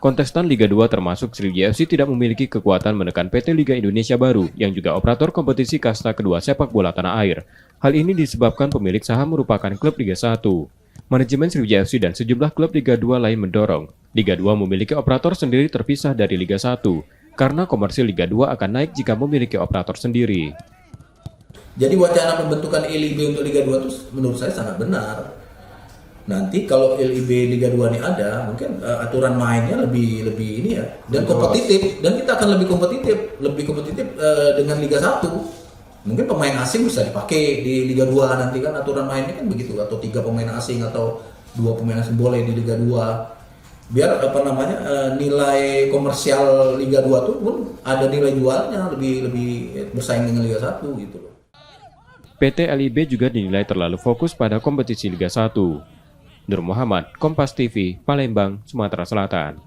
Kontestan Liga 2 termasuk Sriwijaya FC tidak memiliki kekuatan menekan PT Liga Indonesia Baru yang juga operator kompetisi kasta kedua sepak bola tanah air. Hal ini disebabkan pemilik saham merupakan klub Liga 1. Manajemen Sriwijaya FC dan sejumlah klub Liga 2 lain mendorong Liga 2 memiliki operator sendiri terpisah dari Liga 1 karena komersil Liga 2 akan naik jika memiliki operator sendiri. Jadi wacana pembentukan LIB untuk Liga 2 itu menurut saya sangat benar. Nanti kalau LIB Liga 2 ini ada, mungkin aturan mainnya lebih ini ya, dan kompetitif, dan kita akan lebih kompetitif dengan Liga 1. Mungkin pemain asing bisa dipakai di Liga 2 nanti kan aturan mainnya kan begitu, atau 3 pemain asing atau 2 pemain asing boleh di Liga 2. Biar nilai komersial Liga 2 tuh pun ada nilai jualnya lebih bersaing dengan Liga 1 gitu loh. PT LIB juga dinilai terlalu fokus pada kompetisi Liga 1. Nur Muhammad, Kompas TV, Palembang, Sumatera Selatan.